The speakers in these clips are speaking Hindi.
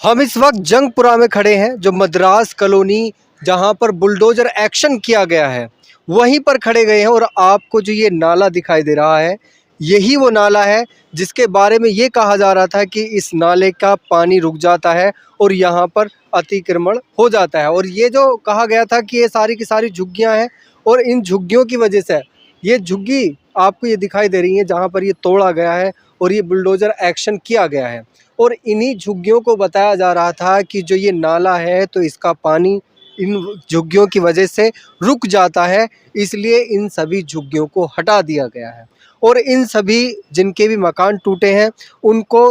हम इस वक्त जंगपुरा में खड़े हैं, जो मद्रास कॉलोनी जहां पर बुलडोजर एक्शन किया गया है वहीं पर खड़े गए हैं। और आपको जो ये नाला दिखाई दे रहा है, यही वो नाला है जिसके बारे में ये कहा जा रहा था कि इस नाले का पानी रुक जाता है और यहाँ पर अतिक्रमण हो जाता है। और ये जो कहा गया था कि ये सारी की सारी झुग्गियाँ हैं और इन झुग्गियों की वजह से ये झुग्गी आपको ये दिखाई दे रही है जहाँ पर ये तोड़ा गया है और ये बुलडोजर एक्शन किया गया है। और इन्हीं झुग्गियों को बताया जा रहा था कि जो ये नाला है तो इसका पानी इन झुग्गियों की वजह से रुक जाता है, इसलिए इन सभी झुग्गियों को हटा दिया गया है। और इन सभी जिनके भी मकान टूटे हैं उनको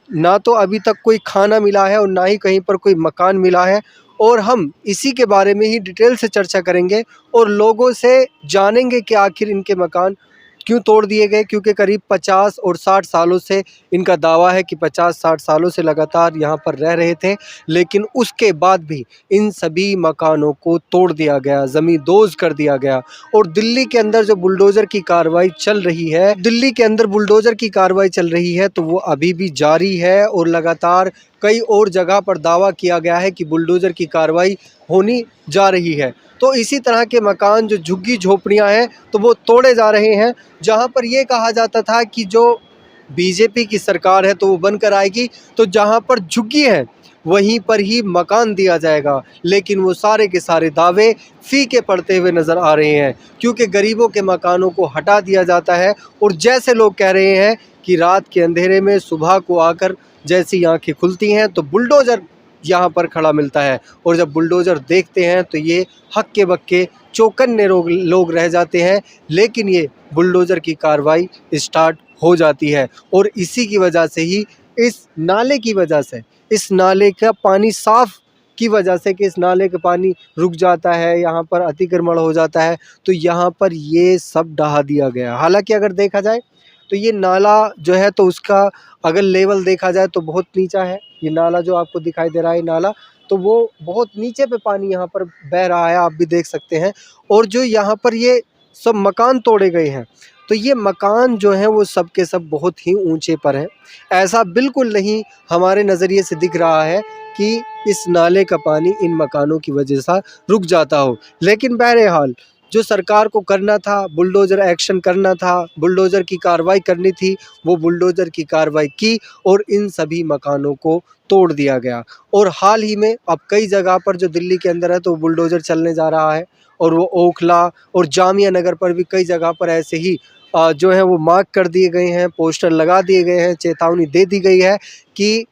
ना तो अभी तक कोई खाना मिला है और ना ही कहीं पर कोई मकान मिला है। और हम इसी के बारे में ही डिटेल से चर्चा करेंगे और लोगों से जानेंगे कि आखिर इनके मकान क्यों तोड़ दिए गए, क्योंकि करीब 50 और 60 सालों से इनका दावा है कि 50-60 सालों से लगातार यहाँ पर रह रहे थे, लेकिन उसके बाद भी इन सभी मकानों को तोड़ दिया गया, ज़मींदोज़ कर दिया गया। और दिल्ली के अंदर जो बुलडोज़र की कार्रवाई चल रही है, दिल्ली के अंदर बुलडोज़र की कार्रवाई चल रही है तो वो अभी भी जारी है। और लगातार कई और जगह पर दावा किया गया है कि बुलडोज़र की कार्रवाई होनी जा रही है। तो इसी तरह के मकान जो झुग्गी झोपड़ियाँ हैं तो वो तोड़े जा रहे हैं। जहाँ पर ये कहा जाता था कि जो बीजेपी की सरकार है तो वो बनकर आएगी तो जहाँ पर झुग्गी है वहीं पर ही मकान दिया जाएगा, लेकिन वो सारे के सारे दावे फीके पड़ते हुए नज़र आ रहे हैं, क्योंकि गरीबों के मकानों को हटा दिया जाता है। और जैसे लोग कह रहे हैं कि रात के अंधेरे में सुबह को आकर जैसी आंखें खुलती हैं तो बुलडोज़र यहाँ पर खड़ा मिलता है। और जब बुलडोज़र देखते हैं तो ये हक्के बक्के चौकन्ने लोग रह जाते हैं, लेकिन ये बुलडोज़र की कार्रवाई स्टार्ट हो जाती है। और इसी की वजह से ही इस नाले की वजह से, इस नाले का पानी साफ़ की वजह से कि इस नाले का पानी रुक जाता है, यहाँ पर अतिक्रमण हो जाता है, तो यहाँ पर ये सब ढहा दिया गया। हालांकि अगर देखा जाए तो ये नाला जो है तो उसका अगर लेवल देखा जाए तो बहुत नीचा है। ये नाला जो आपको दिखाई दे रहा है नाला, तो वो बहुत नीचे पे पानी यहाँ पर बह रहा है, आप भी देख सकते हैं। और जो यहाँ पर ये सब मकान तोड़े गए हैं तो ये मकान जो हैं वो सब के सब बहुत ही ऊंचे पर हैं। ऐसा बिल्कुल नहीं हमारे नज़रिए से दिख रहा है कि इस नाले का पानी इन मकानों की वजह से रुक जाता हो। लेकिन बहरहाल जो सरकार को करना था, बुलडोज़र एक्शन करना था, बुलडोज़र की कार्रवाई करनी थी, वो बुलडोज़र की कार्रवाई की और इन सभी मकानों को तोड़ दिया गया। और हाल ही में अब कई जगह पर जो दिल्ली के अंदर है तो बुलडोज़र चलने जा रहा है। और वो ओखला और जामिया नगर पर भी कई जगह पर ऐसे ही जो है वो मार्क कर दिए गए हैं, पोस्टर लगा दिए गए हैं, चेतावनी दे दी गई है कि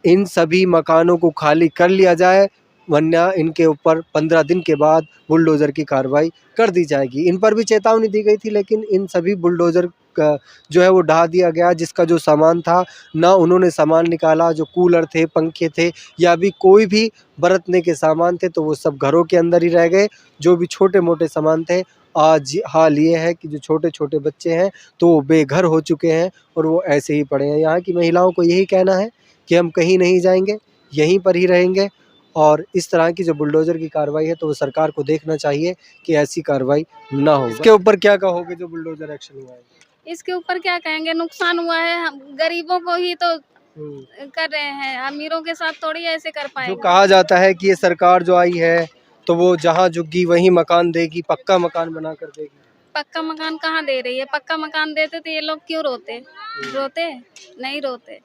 इन सभी मकानों को खाली कर लिया जाए, वरना इनके ऊपर 15 दिन के बाद बुलडोज़र की कार्रवाई कर दी जाएगी। इन पर भी चेतावनी दी गई थी, लेकिन इन सभी बुलडोज़र का जो है वो ढहा दिया गया। जिसका जो सामान था ना उन्होंने सामान निकाला, जो कूलर थे, पंखे थे या भी कोई भी बरतने के सामान थे तो वो सब घरों के अंदर ही रह गए। जो भी छोटे मोटे सामान थे, आज हाल ये है कि जो छोटे छोटे बच्चे हैं तो वो बेघर हो चुके हैं और वो ऐसे ही पड़े हैं। यहाँ की महिलाओं को यही कहना है कि हम कहीं नहीं जाएंगे, यहीं पर ही रहेंगे। और इस तरह की जो बुलडोज़र की कार्रवाई है तो वो सरकार को देखना चाहिए कि ऐसी कार्रवाई ना हो। इसके ऊपर क्या कहोगे जो बुलडोज़र एक्शन हुआ है? इसके ऊपर क्या कहेंगे, नुकसान हुआ है, हम गरीबों को ही तो कर रहे हैं, अमीरों के साथ थोड़ी ऐसे कर जो पाएगा। कहा जाता है कि ये सरकार जो आई है तो वो जहाँ झुग्गी वहीं मकान देगी, पक्का मकान बना कर देगी। पक्का मकान कहाँ दे रही है? पक्का मकान देते तो ये लोग क्यों रोते? रोते नहीं रोते,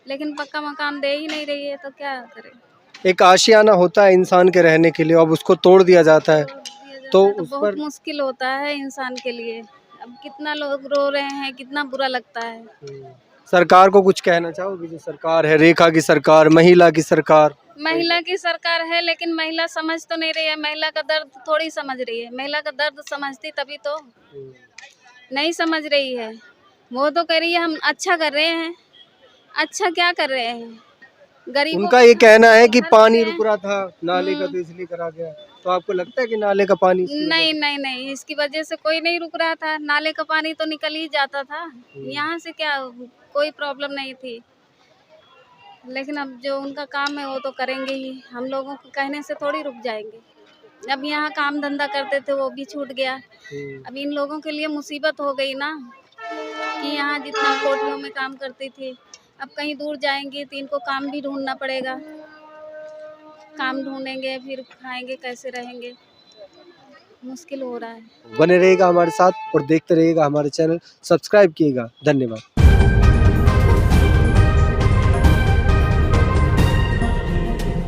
लेकिन पक्का मकान दे ही नहीं रही है तो क्या करे। एक आशियाना होता है इंसान के रहने के लिए, अब उसको तोड़ दिया जाता है तो उस बहुत पर मुश्किल होता है इंसान के लिए। अब कितना लोग रो रहे हैं, कितना बुरा लगता है। सरकार को कुछ कहना चाहोगे? जो सरकार है, रेखा की सरकार, महिला की सरकार। महिला की सरकार है लेकिन महिला समझ तो नहीं रही है, महिला का दर्द थोड़ी समझ रही है। महिला का दर्द समझती तभी तो, नहीं समझ रही है। वो तो कह रही है हम अच्छा कर रहे हैं। अच्छा क्या कर रहे हैं? गरीबों उनका ये कहना है कि पानी रुक रहा था नाले का तो इसलिए करा गया। तो आपको लगता है कि नाले का पानी नहीं नहीं नहीं, इसकी वजह से कोई नहीं रुक रहा था। नाले का पानी तो निकल ही जाता था, यहाँ से क्या कोई प्रॉब्लम नहीं थी। लेकिन अब जो उनका काम है वो तो करेंगे ही, हम लोगों के कहने से थोड़ी रुक जाएंगे। अब यहाँ काम धंधा करते थे वो भी छूट गया। अब इन लोगों के लिए मुसीबत हो गई ना, कि यहाँ जितना कोठियों में काम करती थी अब कहीं दूर जाएंगी तो इनको काम भी ढूंढना पड़ेगा। काम ढूंढेंगे, फिर खाएंगे, कैसे रहेंगे, मुश्किल हो रहा है। बने रहेगा हमारे साथ और देखते रहिएगा हमारे चैनल, सब्सक्राइब कीजिएगा। धन्यवाद।